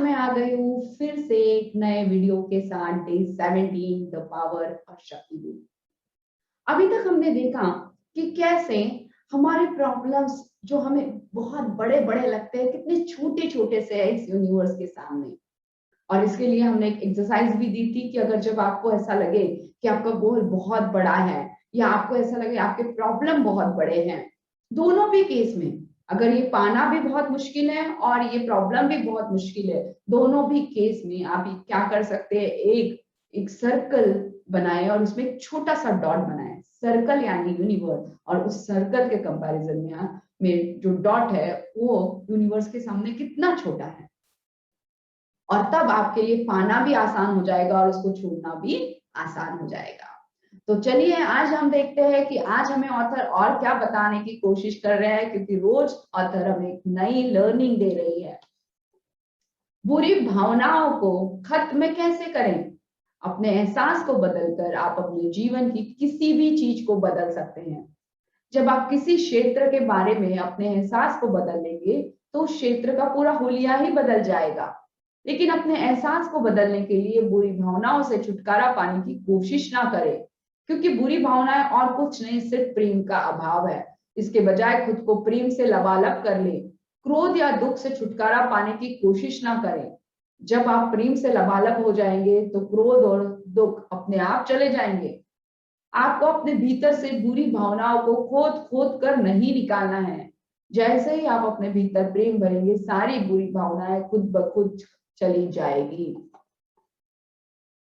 मैं आ गई हूँ फिर से एक नए वीडियो के साथ डे 17 द पावर ऑफ शक्ति। अभी तक हमने देखा कि कैसे हमारे प्रॉब्लम्स जो हमें बहुत बड़े-बड़े लगते हैं कितने छोटे-छोटे से है इस यूनिवर्स के सामने। और इसके लिए हमने एक एक्सरसाइज भी दी थी कि अगर जब आपको ऐसा लगे कि आपका गोल बहुत बड़ा है या आपको ऐसा लगे आपके प्रॉब्लम बहुत बड़े हैं, दोनों भी केस में अगर ये पाना भी बहुत मुश्किल है और ये प्रॉब्लम भी बहुत मुश्किल है, दोनों भी केस में आप ये क्या कर सकते हैं, एक एक सर्कल बनाएं और उसमें एक छोटा सा डॉट बनाएं। सर्कल यानी यूनिवर्स, और उस सर्कल के कंपैरिजन में जो डॉट है वो यूनिवर्स के सामने कितना छोटा है, और तब आपके लिए पाना भी आसान हो जाएगा और उसको छोड़ना भी आसान हो जाएगा। तो चलिए आज हम देखते हैं कि आज हमें ऑथर और क्या बताने की कोशिश कर रहे हैं, क्योंकि रोज ऑथर हमें एक नई लर्निंग दे रही है। बुरी भावनाओं को खत्म कैसे करें? अपने एहसास को बदलकर आप अपने जीवन की किसी भी चीज को बदल सकते हैं। जब आप किसी क्षेत्र के बारे में अपने एहसास को बदल लेंगे तो उस क्षेत्र का पूरा हुलिया ही बदल जाएगा। लेकिन अपने एहसास को बदलने के लिए बुरी भावनाओं से छुटकारा पाने की कोशिश ना करें, क्योंकि बुरी भावनाएं और कुछ नहीं, सिर्फ प्रेम का अभाव है। इसके बजाय खुद को प्रेम से लबालब कर ले। क्रोध या दुख से छुटकारा पाने की कोशिश ना करें। जब आप प्रेम से लबालब हो जाएंगे तो क्रोध और दुख अपने आप चले जाएंगे। आपको अपने भीतर से बुरी भावनाओं को खोद खोद कर नहीं निकालना है। जैसे ही आप अपने भीतर प्रेम भरेंगे, सारी बुरी भावनाएं खुद ब खुद चली जाएगी।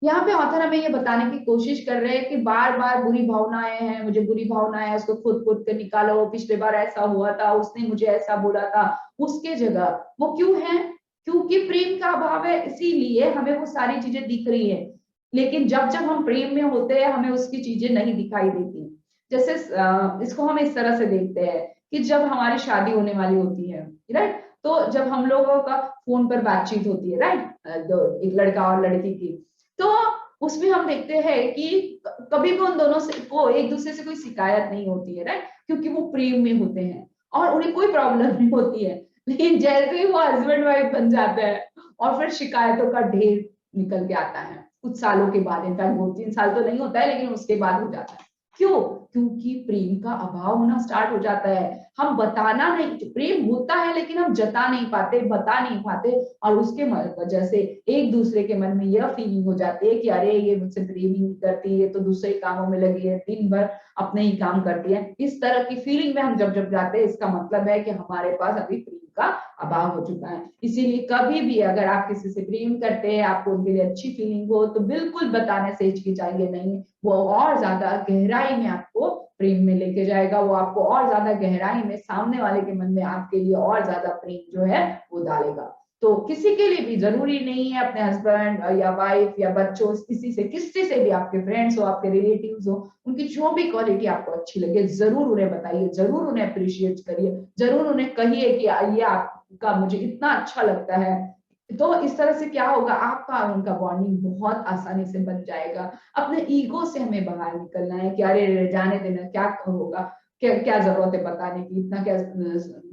यहाँ पे ऑथर हमें ये बताने की कोशिश कर रहे हैं कि बार बार बुरी भावनाएं हैं, मुझे बुरी भावनाएं है, उसको खुद खुद कर निकालो। पिछले बार ऐसा हुआ था, उसने मुझे ऐसा बोला था, उसके जगह वो क्यों है? क्योंकि प्रेम का अभाव है, इसीलिए हमें वो सारी चीजें दिख रही है। लेकिन जब जब हम प्रेम में होते हैं हमें उसकी चीजें नहीं दिखाई देती। जैसे इसको हम इस तरह से देखते हैं कि जब हमारी शादी होने वाली होती है, राइट, तो जब हम लोगों का फोन पर बातचीत होती है, राइट, एक लड़का और लड़की की, तो उसमें हम देखते हैं कि कभी भी उन दोनों से को एक दूसरे से कोई शिकायत नहीं होती है, राइट, क्योंकि वो प्रेम में होते हैं और उन्हें कोई प्रॉब्लम नहीं होती है। लेकिन जैसे ही वो हस्बैंड वाइफ बन जाते हैं और फिर शिकायतों का ढेर निकल के आता है कुछ सालों के बाद। इनफैक्ट 2-3 साल तो नहीं होता है, लेकिन उसके बाद हो जाता है। क्यों? क्योंकि प्रेम का अभाव होना स्टार्ट हो जाता है। हम बताना नहीं, प्रेम होता है लेकिन हम जता नहीं पाते, बता नहीं पाते, और उसके वजह से एक दूसरे के मन में यह फीलिंग हो जाती है कि अरे ये मुझसे प्रेम ही नहीं करती, ये तो दूसरे कामों में लगी है, दिन भर अपने ही काम करती है। इस तरह की फीलिंग में हम जब जब जाते हैं, इसका मतलब है कि हमारे पास अभी प्रेम का अभाव हो चुका है। इसीलिए कभी भी अगर आप किसी से प्रेम करते हैं, आपको उनके लिए अच्छी फीलिंग हो, तो बिल्कुल बताने से हिचकिचाइए नहीं। वो और ज्यादा गहराई में आपको प्रेम में लेके जाएगा, वो आपको और ज्यादा गहराई में सामने वाले के मन में आपके लिए और ज्यादा प्रेम जो है वो डालेगा। तो किसी के लिए भी जरूरी नहीं है, अपने हस्बैंड या वाइफ या बच्चों, किसी से किसी से भी, आपके फ्रेंड्स हो, आपके रिलेटिव्स हो, उनकी जो भी क्वालिटी आपको अच्छी लगे जरूर उन्हें बताइए, जरूर उन्हें अप्रिशिएट करिए, जरूर उन्हें कहिए कि ये आपका मुझे इतना अच्छा लगता है। तो इस तरह से क्या होगा, आपका और उनका बॉन्डिंग बहुत आसानी से बन जाएगा। अपने ईगो से हमें बाहर निकलना है कि अरे जाने देना, क्या होगा, क्या क्या जरूरत है बताने की, इतना क्या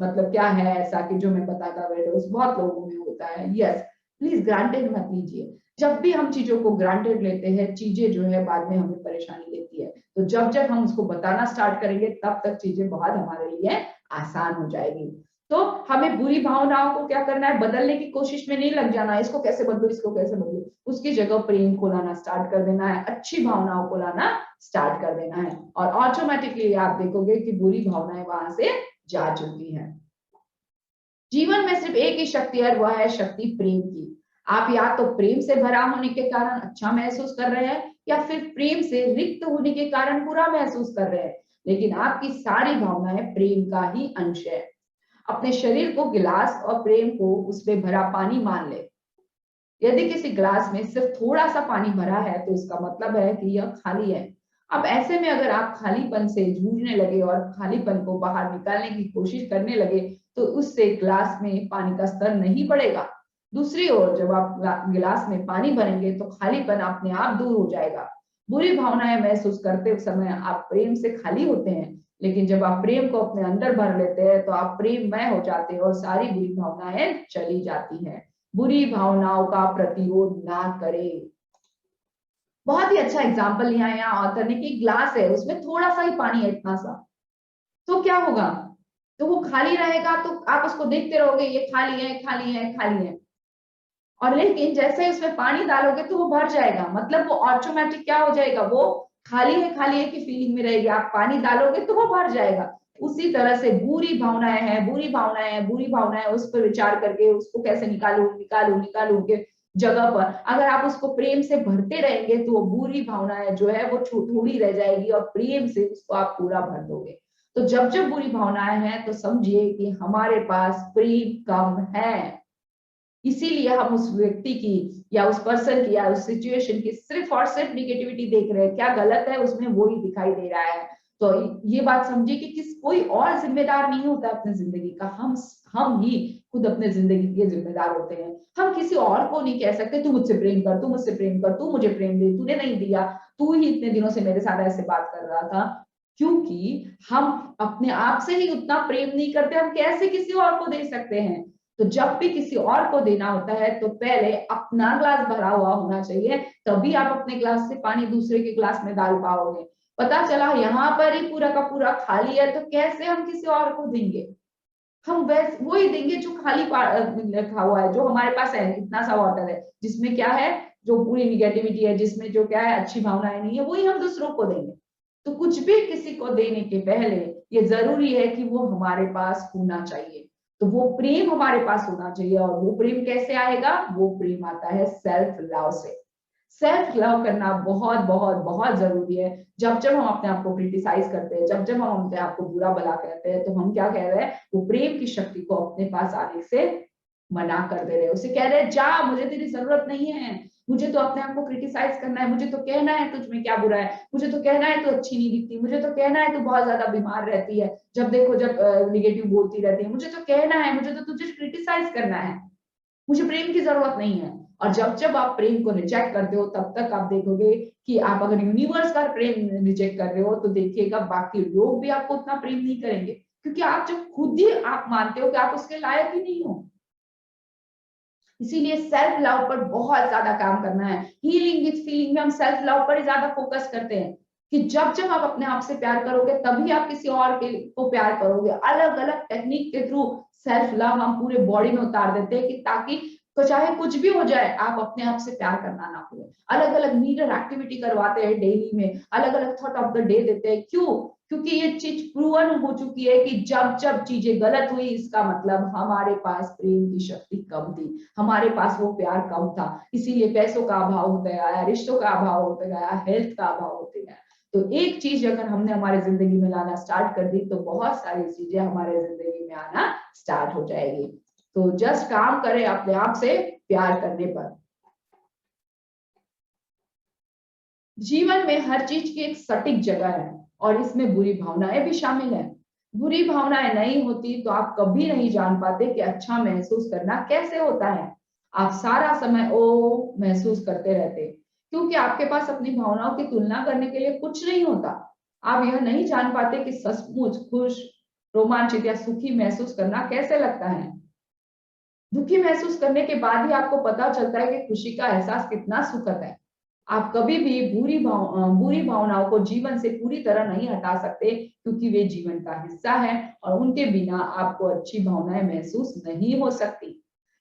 मतलब क्या है ऐसा कि जो मैं बताता बैठो। बहुत लोगों में होता है। यस, प्लीज ग्रांटेड मत लीजिए। जब भी हम चीजों को ग्रांटेड लेते हैं, चीजें जो है बाद में हमें परेशानी देती है। तो जब जब हम उसको बताना स्टार्ट करेंगे तब तक चीजें बहुत हमारे लिए आसान हो जाएगी। तो हमें बुरी भावनाओं को क्या करना है, बदलने की कोशिश में नहीं लग जाना, इसको कैसे बदलूं, इसको कैसे बदलूं। उसकी जगह प्रेम को लाना स्टार्ट कर देना है, अच्छी भावनाओं को लाना स्टार्ट कर देना है, और ऑटोमेटिकली आप देखोगे कि बुरी भावनाएं वहां से जा चुकी हैं। जीवन में सिर्फ एक ही शक्ति है, वह है शक्ति प्रेम की। आप या तो प्रेम से भरा होने के कारण अच्छा महसूस कर रहे हैं, या फिर प्रेम से रिक्त होने के कारण बुरा महसूस कर रहे हैं, लेकिन आपकी सारी भावनाएं प्रेम का ही अंश है। अपने शरीर को गिलास और प्रेम को उसमें भरा पानी मान ले। यदि किसी ग्लास में सिर्फ थोड़ा सा पानी भरा है तो इसका मतलब है कि यह खाली है। अब ऐसे में अगर आप खालीपन से जूझने लगे और खालीपन को बाहर निकालने की कोशिश करने लगे तो उससे ग्लास में पानी का स्तर नहीं बढ़ेगा। दूसरी ओर जब आप गिलास में पानी भरेंगे तो खालीपन अपने आप दूर हो जाएगा। बुरी भावनाएं महसूस करते समय आप प्रेम से खाली होते हैं, लेकिन जब आप प्रेम को अपने अंदर भर लेते हैं तो आप प्रेममय हो जाते हैं और सारी बुरी भावनाएं चली जाती हैं। बुरी भावनाओं का प्रतिरोध ना करें। बहुत ही अच्छा एग्जाम्पल लिया है यहाँ ऑथर ने कि ग्लास है, उसमें थोड़ा सा ही पानी है, इतना सा, तो क्या होगा? तो वो खाली रहेगा, तो आप उसको देखते रहोगे, ये खाली है, खाली है, खाली है। और लेकिन जैसे ही उसमें पानी डालोगे तो वो भर जाएगा, मतलब वो ऑटोमेटिक क्या हो जाएगा, वो खाली है की फीलिंग में रहेगी। आप पानी डालोगे तो वो भर जाएगा। उसी तरह से बुरी भावनाएं हैं, बुरी भावनाएं हैं, बुरी भावनाएं, उस पर विचार करके उसको कैसे निकालू निकालू निकालू के जगह पर अगर आप उसको प्रेम से भरते रहेंगे तो वो बुरी भावनाएं जो है वो थोड़ी रह जाएगी और प्रेम से उसको आप पूरा भर दोगे। तो जब जब बुरी भावनाएं हैं तो समझिए कि हमारे पास प्रेम कम है, इसीलिए हम उस व्यक्ति की या उस पर्सन की या उस सिचुएशन की सिर्फ और सिर्फ निगेटिविटी देख रहे हैं। क्या गलत है उसमें, वो ही दिखाई दे रहा है। तो ये बात समझिए कि कोई और जिम्मेदार नहीं होता अपनी जिंदगी का, हम ही खुद अपने जिंदगी के जिम्मेदार होते हैं। हम किसी और को नहीं कह सकते तू मुझसे प्रेम कर, तू मुझसे प्रेम कर, तू मुझे प्रेम दे, तूने नहीं दिया, तू ही इतने दिनों से मेरे साथ ऐसे बात कर रहा था। क्योंकि हम अपने आप से ही उतना प्रेम नहीं करते, हम कैसे किसी और को दे सकते हैं? तो जब भी किसी और को देना होता है तो पहले अपना ग्लास भरा हुआ होना चाहिए, तभी आप अपने ग्लास से पानी दूसरे के ग्लास में डाल पाओगे। पता चला यहाँ पर ही पूरा का पूरा खाली है, तो कैसे हम किसी और को देंगे? हम वैसे वो ही देंगे जो खाली रखा हुआ है, जो हमारे पास है, इतना सा वाटर है जिसमें क्या है, जो पूरी निगेटिविटी है, जिसमें जो क्या है अच्छी भावनाएं नहीं है, वही हम दूसरों को देंगे। तो कुछ भी किसी को देने के पहले ये जरूरी है कि वो हमारे पास होना चाहिए। तो वो प्रेम हमारे पास होना चाहिए, और वो प्रेम कैसे आएगा? वो प्रेम आता है सेल्फ लव से। सेल्फ लव करना बहुत बहुत बहुत जरूरी है। जब जब हम अपने आप को क्रिटिसाइज करते हैं, जब जब हम अपने आप को बुरा भला कहते हैं, तो हम क्या कह रहे हैं? वो प्रेम की शक्ति को अपने पास आने से मना कर दे रहे हैं। उसे कह रहे हैं जा, मुझे तेरी जरूरत नहीं है, मुझे तो अपने आप को क्रिटिसाइज करना है, मुझे तो कहना है तुझ में क्या बुरा है, मुझे तो कहना है तू अच्छी नहीं दिखती, मुझे तो कहना है तू बहुत ज्यादा बीमार रहती है, जब देखो जब निगेटिव बोलती रहती है, मुझे तो कहना है, मुझे तो तुझे क्रिटिसाइज करना है, मुझे प्रेम की जरूरत नहीं है। और जब जब आप प्रेम को रिजेक्ट करते हो, तब तक आप देखोगे कि आप अगर यूनिवर्स का प्रेम रिजेक्ट कर रहे हो, तो देखिएगा बाकी लोग भी आपको उतना प्रेम नहीं करेंगे, क्योंकि आप जब खुद ही आप मानते हो कि आप उसके लायक ही नहीं हो। इसीलिए सेल्फ लव पर बहुत ज्यादा काम करना है। हीलिंग विद फीलिंग में हम सेल्फ लव पर ही ज्यादा फोकस करते हैं कि जब जब आप अपने आप से प्यार करोगे तभी आप किसी और के को प्यार करोगे। अलग अलग टेक्निक के थ्रू सेल्फ लव हम पूरे बॉडी में उतार देते हैं कि ताकि तो चाहे कुछ भी हो जाए, आप अपने आप से प्यार करना ना भूलें। अलग अलग मीटर एक्टिविटी करवाते हैं डेली में, अलग अलग थॉट ऑफ द डे देते हैं। क्यों? क्योंकि ये चीज प्रूवन हो चुकी है कि जब जब चीजें गलत हुई, इसका मतलब हमारे पास प्रेम की शक्ति कम थी, हमारे पास वो प्यार कम था। इसीलिए पैसों का अभाव होता गया, रिश्तों का अभाव होता गया, हेल्थ का अभाव होते गया। तो एक चीज अगर हमने हमारे जिंदगी में लाना स्टार्ट कर दी, तो बहुत सारी चीजें हमारे जिंदगी में आना स्टार्ट हो जाएगी। तो जस्ट काम करें अपने आप से प्यार करने पर। जीवन में हर चीज की एक सटीक जगह है, और इसमें बुरी भावनाएं भी शामिल है। बुरी भावनाएं नहीं होती तो आप कभी नहीं जान पाते कि अच्छा महसूस करना कैसे होता है। आप सारा समय ओ महसूस करते रहते, क्योंकि आपके पास अपनी भावनाओं की तुलना करने के लिए कुछ नहीं होता। आप यह नहीं जान पाते कि सचमुच खुश, रोमांचित या सुखी महसूस करना कैसे लगता है। दुखी महसूस करने के बाद ही आपको पता चलता है कि खुशी का एहसास कितना सुखद है। आप कभी भी बुरी भावनाओं को जीवन से पूरी तरह नहीं हटा सकते, क्योंकि वे जीवन का हिस्सा है और उनके बिना आपको अच्छी भावनाएं महसूस नहीं हो सकती।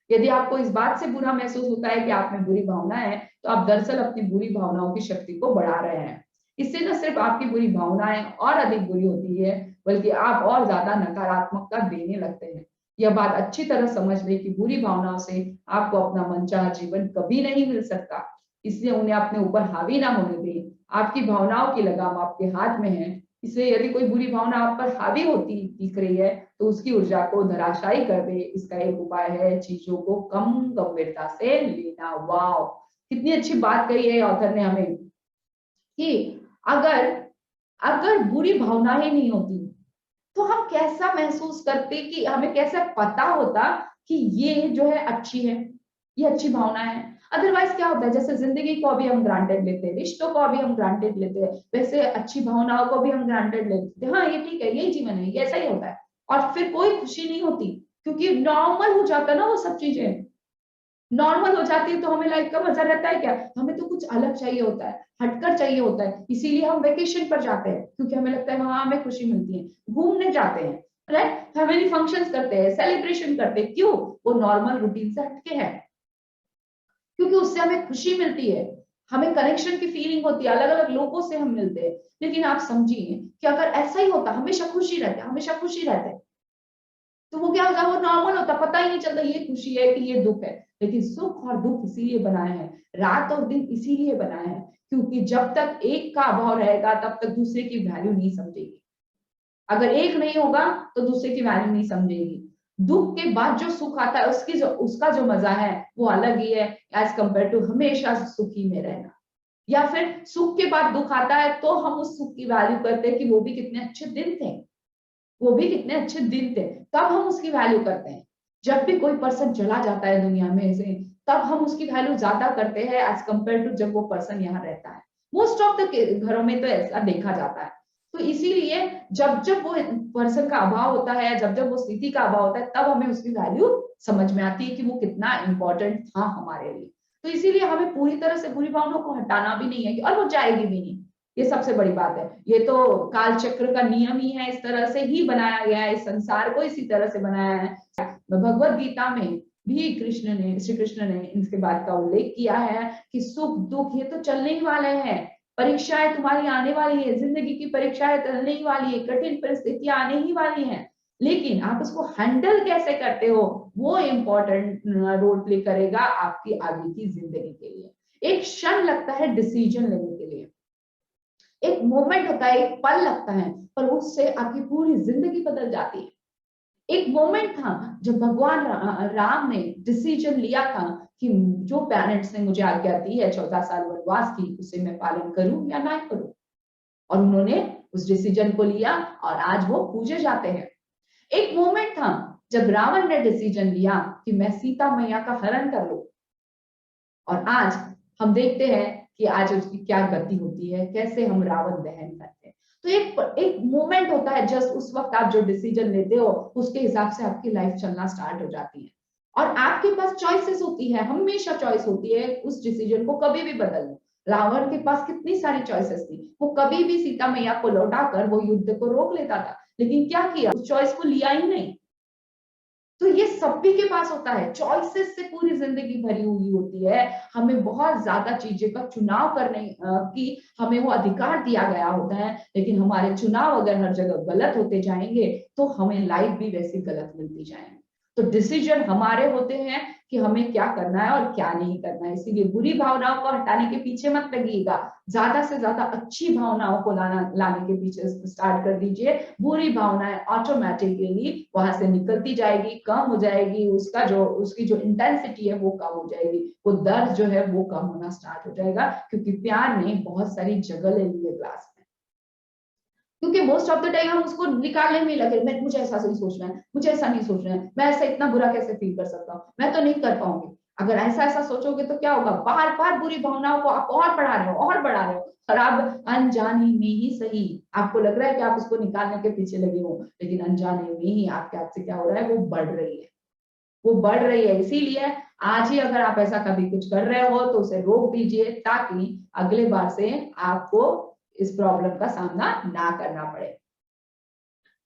यदि आपको इस बात से बुरा महसूस होता है कि आप में बुरी भावना है, तो आप दरअसल अपनी बुरी भावनाओं की शक्ति को बढ़ा रहे हैं। इससे न सिर्फ आपकी बुरी भावनाएं और अधिक बुरी होती है, बल्कि आप और ज्यादा नकारात्मकता देने लगते हैं। यह बात अच्छी तरह समझ लें कि बुरी भावनाओं से आपको अपना मनचाहा जीवन कभी नहीं मिल सकता। इसलिए उन्हें अपने ऊपर हावी ना होने दें। आपकी भावनाओं की लगाम आपके हाथ में है। इसलिए यदि कोई बुरी भावना आप पर हावी होती दिख रही है, तो उसकी ऊर्जा को धराशायी कर दे। इसका एक उपाय है चीजों को कम गंभीरता से लेना। वाओ, कितनी अच्छी बात कही है ऑथर ने हमें कि अगर अगर बुरी भावना ही नहीं होती, तो हम कैसा महसूस करते कि हमें कैसे पता होता कि ये जो है अच्छी है, ये अच्छी भावना है। अदरवाइज क्या होता है, जैसे जिंदगी को अभी हम ग्रांटेड लेते हैं, रिश्तों को अभी हम ग्रांटेड लेते हैं, वैसे अच्छी भावनाओं को भी हम ग्रांटेड लेते हैं। हाँ ये ठीक है, यही जीवन है, ये ऐसा ही होता है। और फिर कोई खुशी नहीं होती, क्योंकि नॉर्मल हो जाता है ना वो सब चीजें। नॉर्मल हो जाती है तो हमें लाइफ का मजा रहता है क्या? हमें तो कुछ अलग चाहिए होता है, हटकर चाहिए होता है, इसीलिए हम वेकेशन पर जाते हैं क्योंकि हमें लगता है वहां हमें खुशी मिलती है, घूमने जाते हैं, राइट? फैमिली फंक्शंस करते हैं, सेलिब्रेशन करते हैं, क्यों? वो नॉर्मल रूटीन से हटके है, क्योंकि उससे हमें खुशी मिलती है, हमें कनेक्शन की फीलिंग होती है, अलग अलग लोगों से हम मिलते हैं। लेकिन आप समझिए कि अगर ऐसा ही होता, हमेशा खुशी रहते, हमेशा खुशी रहते, तो वो क्या होता, वो नॉर्मल होता, पता ही नहीं चलता ये खुशी है कि ये दुख है। लेकिन सुख और दुख इसीलिए बनाए हैं, रात और दिन इसीलिए बनाए हैं, क्योंकि जब तक एक का अभाव रहेगा तब तक दूसरे की वैल्यू नहीं समझेगी। अगर एक नहीं होगा तो दूसरे की वैल्यू नहीं समझेगी। दुख के बाद जो सुख आता है उसकी जो उसका जो मजा है वो अलग ही है, एज कंपेयर टू हमेशा सुखी में रहना। या फिर सुख के बाद दुख आता है तो हम उस सुख की वैल्यू करते हैं कि वो भी कितने अच्छे दिन थे, वो भी कितने अच्छे दिन थे, तब हम उसकी वैल्यू करते हैं। जब भी कोई पर्सन चला जाता है दुनिया में से, तब हम उसकी वैल्यू ज्यादा करते हैं एज कंपेयर टू जब वो पर्सन यहाँ रहता है। मोस्ट ऑफ द घरों में तो ऐसा देखा जाता है। तो इसीलिए जब जब वो पर्सन का अभाव होता है, जब जब वो स्थिति का अभाव होता है, तब हमें उसकी वैल्यू समझ में आती है कि वो कितना इंपॉर्टेंट था हमारे लिए। तो इसीलिए हमें पूरी तरह से बुरी भावनाओं को हटाना भी नहीं है और वो जाएगी भी नहीं। ये सबसे बड़ी बात है। ये तो काल चक्र का नियम ही है, इस तरह से ही बनाया गया है, इस संसार को इसी तरह से बनाया है। भगवत गीता में भी श्री कृष्ण ने इसके बात का उल्लेख किया है कि सुख दुख ये तो चलने ही वाले हैं, परीक्षाएं तुम्हारी आने वाली है, जिंदगी की परीक्षाएं चलने ही वाली है, कठिन परिस्थितियां आने ही वाली हैं, लेकिन आप उसको हैंडल कैसे करते हो वो इम्पोर्टेंट रोल प्ले करेगा आपकी आगे की जिंदगी के लिए। एक क्षण लगता है डिसीजन लेने के लिए, एक मोमेंट होता है, एक पल लगता है, पर उससे आपकी पूरी जिंदगी बदल जाती है। एक मोमेंट था जब भगवान राम ने डिसीजन लिया था कि जो पेरेंट्स ने मुझे आज्ञा दी है 14 साल वनवास की, उसे मैं पालन करूं या ना करूं, और उन्होंने उस डिसीजन को लिया और आज वो पूजे जाते हैं। एक मोमेंट था जब रावण ने डिसीजन लिया कि मैं सीता मैया का हरण कर लूं, और आज हम देखते हैं कि आज उसकी क्या गति होती है, कैसे हम रावण दहन करते हैं। तो एक एक मोमेंट होता है, जस्ट उस वक्त आप जो डिसीजन लेते हो उसके हिसाब से आपकी लाइफ चलना स्टार्ट हो जाती है, और आपके पास चॉइसेस होती है, हमेशा चॉइस होती है उस डिसीजन को कभी भी बदल लो। रावण के पास कितनी सारी चॉइसेस थी, वो कभी भी सीता मैया को लौटाकर वो युद्ध को रोक लेता था, लेकिन क्या किया, उस चॉइस को लिया ही नहीं। तो ये सभी के पास होता है, चॉइसेस से पूरी जिंदगी भरी हुई होती है। हमें बहुत ज्यादा चीजें का चुनाव करने की हमें वो अधिकार दिया गया होता है, लेकिन हमारे चुनाव अगर हर जगह गलत होते जाएंगे तो हमें लाइफ भी वैसे गलत मिलती जाएंगी। तो डिसीजन हमारे होते हैं कि हमें क्या करना है और क्या नहीं करना है। इसीलिए बुरी भावनाओं को हटाने के पीछे मत लगिएगा, ज्यादा से ज्यादा अच्छी भावनाओं को लाने के पीछे स्टार्ट कर दीजिए। बुरी भावनाएं ऑटोमेटिकली वहां से निकलती जाएगी, कम हो जाएगी, उसकी जो इंटेंसिटी है वो कम हो जाएगी, वो दर्द जो है वो कम होना स्टार्ट हो जाएगा, क्योंकि प्यार ने बहुत सारी जगह ले ली है ग्लास में। क्योंकि मोस्ट ऑफ द टाइम हम उसको निकालने में लगे, मैं मुझे ऐसा नहीं सोचना है, मुझे ऐसा नहीं सोचना है, मैं ऐसा इतना बुरा कैसे फील कर सकता हूँ, मैं तो नहीं कर पाऊंगी। अगर ऐसा ऐसा सोचोगे तो क्या होगा, बार बार बुरी भावनाओं को आप और बढ़ा रहे हो और बढ़ा रहे हो, और आप अनजाने में ही सही, आपको लग रहा है कि आप उसको निकालने के पीछे लगे हो, लेकिन अनजाने में ही आपके हाथ से क्या हो रहा है, वो बढ़ रही है, वो बढ़ रही है। इसीलिए आज ही अगर आप ऐसा कभी कुछ कर रहे हो तो उसे रोक दीजिए, ताकि अगले बार से आपको इस प्रॉब्लम का सामना ना करना पड़े,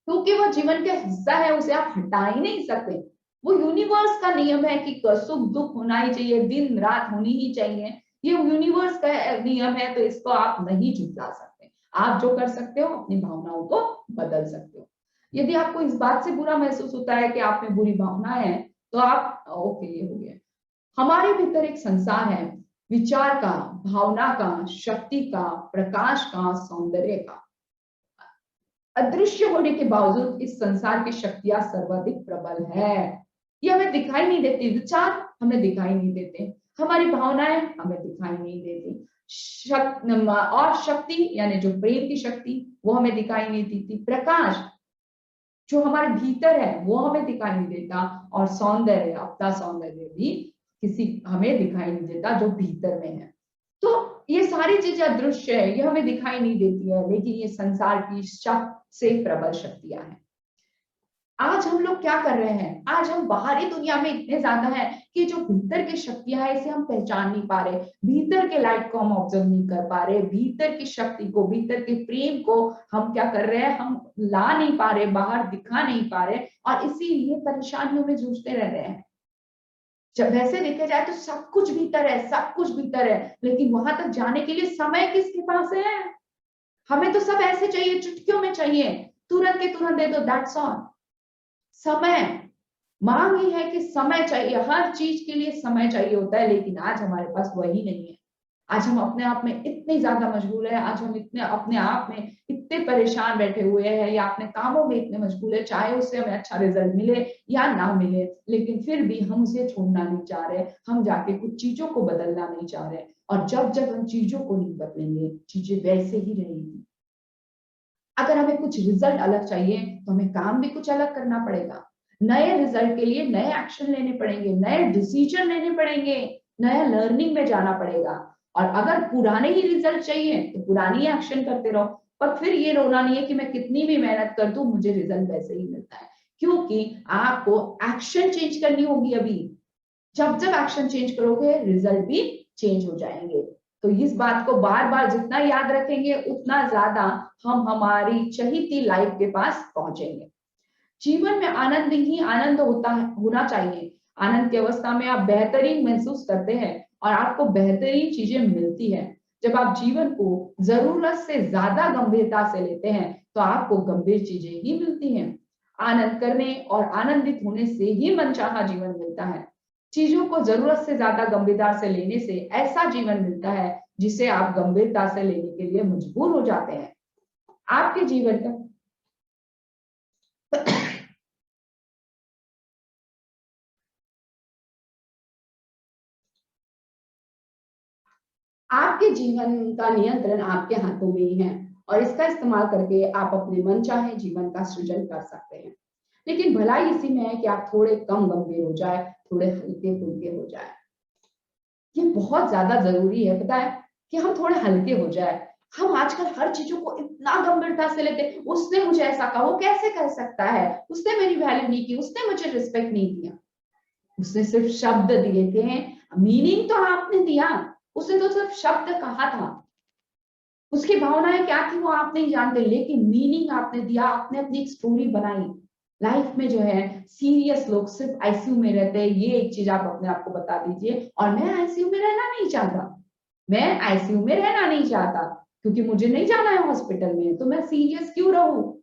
क्योंकि वो जीवन का हिस्सा है, उसे आप हटा ही नहीं सकते। वो यूनिवर्स का नियम है कि सुख दुख होना ही चाहिए, दिन रात होनी ही चाहिए, ये यूनिवर्स का नियम है, तो इसको आप नहीं झुठला सकते। आप जो कर सकते हो अपनी भावनाओं को बदल सकते हो। यदि आपको इस बात से बुरा महसूस होता है कि आप में बुरी भावनाएं हैं, तो आप ओके, ये हो गया। हमारे भीतर एक संसार है, विचार का, भावना का, शक्ति का, प्रकाश का, सौंदर्य का। अदृश्य होने के बावजूद इस संसार की शक्तियां सर्वाधिक प्रबल है। ये हमें दिखाई नहीं देती, विचार हमें दिखाई नहीं देते, हमारी भावनाएं हमें दिखाई नहीं देती, और शक्ति यानी जो प्रेम की शक्ति वो हमें दिखाई नहीं देती, प्रकाश जो हमारे भीतर है वो हमें दिखाई नहीं देता, और सौंदर्य, अपना सौंदर्य भी किसी हमें दिखाई नहीं देता जो भीतर में है। तो ये सारी चीजें अदृश्य है, ये हमें दिखाई नहीं देती है, लेकिन ये संसार की सबसे प्रबल शक्तियां हैं। आज हम लोग क्या कर रहे हैं, आज हम बाहरी दुनिया में इतने ज्यादा हैं कि जो भीतर की शक्तियां है इसे हम पहचान नहीं पा रहे, भीतर के लाइट को हम ऑब्जर्व नहीं कर पा रहे, भीतर की शक्ति को, भीतर के प्रेम को हम क्या कर रहे हैं, हम ला नहीं पा रहे, बाहर दिखा नहीं पा रहे, और इसीलिए परेशानियों में जूझते रह रहे हैं। जब वैसे देखा जाए तो सब कुछ भीतर है, सब कुछ भीतर है, लेकिन वहां तक जाने के लिए समय किसके पास है? हमें तो सब ऐसे चाहिए, चुटकियों में चाहिए, तुरंत के तुरंत दे दो, दैट्स ऑल। समय, मांग ही है कि समय चाहिए, हर चीज के लिए समय चाहिए होता है, लेकिन आज हमारे पास वही नहीं है। आज हम अपने आप में इतने ज्यादा मशगूल है, आज हम इतने अपने आप में इतने परेशान बैठे हुए हैं, या अपने कामों में इतने मशगूल है, चाहे उससे हमें अच्छा रिजल्ट मिले या ना मिले, लेकिन फिर भी हम उसे छोड़ना नहीं चाह रहे, हम जाके कुछ चीजों को बदलना नहीं चाह रहे। और जब जब हम चीजों को नहीं बदलेंगे, चीजें वैसे ही रहेंगी। अगर हमें कुछ रिजल्ट अलग चाहिए तो हमें काम भी कुछ अलग करना पड़ेगा, नए रिजल्ट के लिए नए एक्शन लेने पड़ेंगे, नए डिसीजन लेने पड़ेंगे, नया लर्निंग में जाना पड़ेगा। और अगर पुराने ही रिजल्ट चाहिए तो पुरानी ही एक्शन करते रहो, पर फिर ये रोना नहीं है कि मैं कितनी भी मेहनत कर दूं मुझे रिजल्ट वैसे ही मिलता है, क्योंकि आपको एक्शन चेंज करनी होगी अभी। जब जब एक्शन चेंज करोगे रिजल्ट भी चेंज हो जाएंगे। तो इस बात को बार बार जितना याद रखेंगे उतना ज्यादा हम हमारी चहीती लाइफ के पास पहुंचेंगे। जीवन में आनंद ही आनंद होता है, होना चाहिए। आनंद की अवस्था में आप बेहतरीन महसूस करते हैं और आपको बेहतरीन चीजें मिलती हैं। जब आप जीवन को जरूरत से ज्यादा गंभीरता से लेते हैं तो आपको गंभीर चीजें ही मिलती हैं। आनंद करने और आनंदित होने से ही मनचाहा जीवन मिलता है। चीजों को जरूरत से ज्यादा गंभीरता से लेने से ऐसा जीवन मिलता है जिसे आप गंभीरता से लेने के लिए मजबूर हो जाते हैं। आपके जीवन का आपके जीवन का नियंत्रण आपके हाथों में ही है, और इसका इस्तेमाल करके आप अपने मनचाहे जीवन का सृजन कर सकते हैं। लेकिन भलाई इसी में है कि आप थोड़े कम गंभीर हो जाए, थोड़े हल्के फुल्के हो जाए। ये बहुत ज्यादा जरूरी है, पता है, कि हम थोड़े हल्के हो जाए। हम आजकल हर चीजों को इतना गंभीरता से लेते हैं, उसने मुझे ऐसा कहा, वो कैसे कर सकता है, उसने मेरी वैल्यू नहीं की, उसने मुझे रिस्पेक्ट नहीं दिया। उसने सिर्फ शब्द दिए थे, मीनिंग तो आपने दिया, उसने तो सिर्फ शब्द कहा था, उसकी भावनाएं क्या थी वो आप नहीं जानते, लेकिन मीनिंग आपने दिया, आपने अपनी एक स्टोरी बनाई। लाइफ में जो है सीरियस लोग सिर्फ आईसीयू में रहते हैं, ये एक चीज आप अपने आप को बता दीजिए। और मैं आईसीयू में रहना नहीं चाहता, मैं आईसीयू में रहना नहीं चाहता, क्योंकि मुझे नहीं जाना है हॉस्पिटल में, तो मैं सीरियस क्यों रहूं?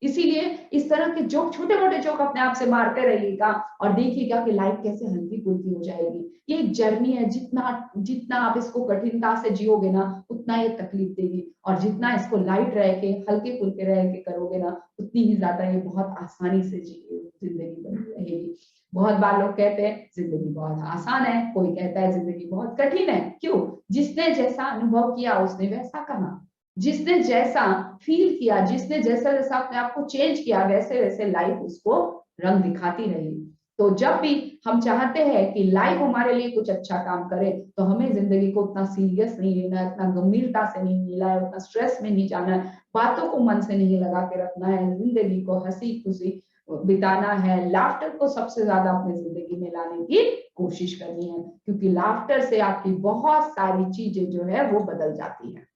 इसीलिए इस तरह के जोक, छोटे मोटे जोक अपने आप से मारते रहिएगा और देखिएगा कि लाइफ कैसे हल्की फुल्की हो जाएगी। ये एक जर्नी है, जितना जितना आप इसको कठिनता से जियोगे ना उतना ये तकलीफ देगी, और जितना इसको लाइट रह के हल्के फुल्के रह के करोगे ना उतनी ही ज्यादा ये बहुत आसानी से जिंदगी बनी रहेगी। बहुत बार लोग कहते हैं जिंदगी बहुत आसान है, कोई कहता है जिंदगी बहुत कठिन है। क्यों? जिसने जैसा अनुभव किया उसने वैसा कहा, जिसने जैसा फील किया, जिसने जैसा जैसा अपने आप को चेंज किया, वैसे वैसे लाइफ उसको रंग दिखाती रही। तो जब भी हम चाहते हैं कि लाइफ हमारे लिए कुछ अच्छा काम करे तो हमें जिंदगी को उतना सीरियस नहीं लेना है, उतना गंभीरता से नहीं मिला है, उतना स्ट्रेस में नहीं जाना है, बातों को मन से नहीं लगा के रखना है, जिंदगी को हंसी खुशी बिताना है। लाफ्टर को सबसे ज्यादा अपनी जिंदगी में लाने की कोशिश करनी है, क्योंकि लाफ्टर से आपकी बहुत सारी चीजें जो है वो बदल जाती है।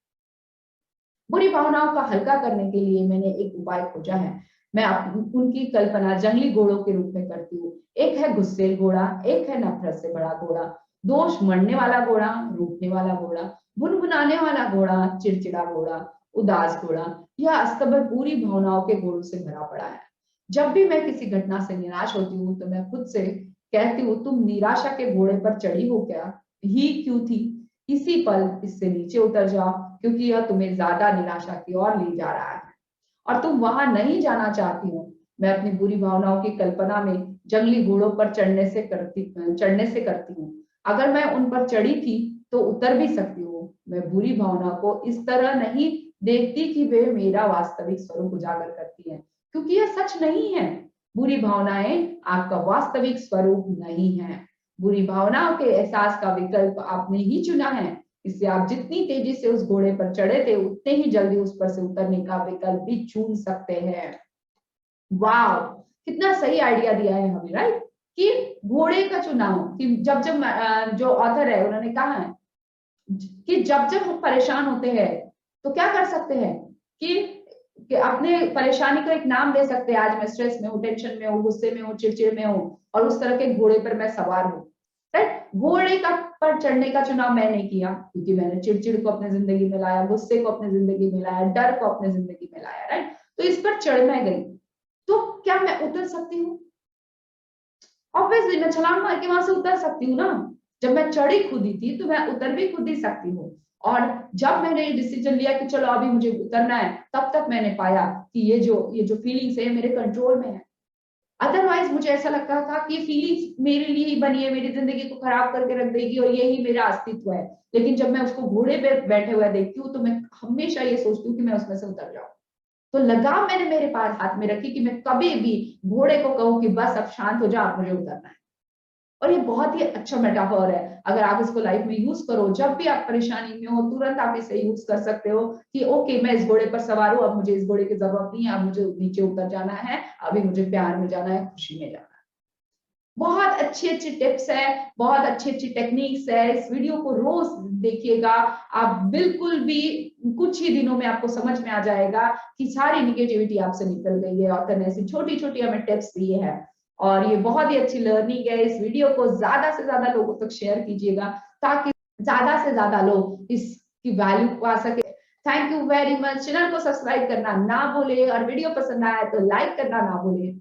बुरी भावनाओं का हल्का करने के लिए मैंने एक उपाय खोजा है। मैं उनकी कल्पना जंगली घोड़ों के रूप में करती हूँ। एक है गुस्सेल घोड़ा, एक है नफरत से बड़ा घोड़ा, दोष मरने वाला घोड़ा, रूठने वाला घोड़ा, बुनबुनाने वाला घोड़ा, चिड़चिड़ा घोड़ा, उदास घोड़ा। यह अस्तबल पूरी भावनाओं के घोड़ों से भरा पड़ा है। जब भी मैं किसी घटना से निराश होती हूँ तो मैं खुद से कहती हूँ, तुम निराशा के घोड़े पर चढ़ी हो क्या? ही क्यों थी? इसी पल इससे नीचे उतर जाओ, क्योंकि यह तुम्हें ज्यादा निराशा की ओर ले जा रहा है और तुम वहां नहीं जाना चाहती हो। मैं अपनी बुरी भावनाओं की कल्पना में जंगली घोड़ों पर चढ़ने से करती हूँ। अगर मैं उन पर चढ़ी थी तो उतर भी सकती हूँ। मैं बुरी भावना को इस तरह नहीं देखती कि वे मेरा वास्तविक स्वरूप उजागर करती हैं, क्योंकि यह सच नहीं है। बुरी भावनाएं आपका वास्तविक स्वरूप नहीं है। बुरी भावनाओं के एहसास का विकल्प आपने ही चुना है। इससे आप जितनी तेजी से उस घोड़े पर चढ़े थे उतने ही जल्दी उस पर से उतरने का विकल्प भी चुन सकते हैं। वाह! कितना सही आइडिया दिया है हमें, राइट? कि घोड़े का चुनाव, कि जब जब जो ऑथर है उन्होंने कहा है कि जब जब हम परेशान होते हैं तो क्या कर सकते हैं कि अपने परेशानी को एक नाम दे सकते हैं। आज मैं स्ट्रेस में हूँ, टेंशन में हूँ, गुस्से में हूँ, चिड़चिड़ में हूँ, और उस तरह के घोड़े पर मैं सवार हूँ, राइट? घोड़े का पर चढ़ने का चुनाव मैंने किया क्योंकि मैंने चिड़चिड़ को अपने जिंदगी में लाया, गुस्से को अपने जिंदगी में लाया, डर को अपने जिंदगी में लाया, राइट? तो इस पर चढ़ मैं गई, तो क्या मैं उतर सकती हूँ? ऑब्वियसली मैं छलांग मार के वहां से उतर सकती हूँ ना। जब मैं चढ़ी खुद ही थी तो मैं उतर भी खुद ही सकती हूँ। और जब मैंने ये डिसीजन लिया कि चलो अभी मुझे उतरना है, तब तक मैंने पाया कि ये जो फीलिंग्स है मेरे कंट्रोल में है। अदरवाइज मुझे ऐसा लगता था कि ये फीलिंग्स मेरे लिए ही बनी है, मेरी जिंदगी को खराब करके रख देगी और यही मेरा अस्तित्व है। लेकिन जब मैं उसको घोड़े पे बैठे हुए देखती हूँ तो मैं हमेशा ये सोचती हूँ कि मैं उसमें से उतर जाऊं। तो लगाम मैंने मेरे पास हाथ में रखी कि मैं कभी भी घोड़े को कहूँ कि बस अब शांत हो जा, अब मुझे उतरना है। और ये बहुत ही अच्छा मेटाफर है। अगर आप इसको लाइफ में यूज करो, जब भी आप परेशानी में हो, तुरंत आप इसे यूज कर सकते हो कि ओके मैं इस घोड़े पर सवार हूं, अब मुझे इस घोड़े की जरूरत नहीं है, अब मुझे नीचे उतर जाना है, अभी मुझे प्यार में जाना है, खुशी में जाना है। बहुत अच्छी अच्छी टिप्स है, बहुत अच्छी अच्छी टेक्निक्स है। इस वीडियो को रोज देखिएगा, आप बिल्कुल भी कुछ ही दिनों में आपको समझ में आ जाएगा कि सारी निगेटिविटी आपसे निकल गई है। और ऐसी छोटी छोटी हमें टिप्स दी है और ये बहुत ही अच्छी लर्निंग है। इस वीडियो को ज्यादा से ज्यादा लोगों तक शेयर कीजिएगा ताकि ज्यादा से ज्यादा लोग इसकी वैल्यू पा सके। Thank you very much. Channel को सब्सक्राइब करना ना भूले और वीडियो पसंद आया तो लाइक करना ना भूले।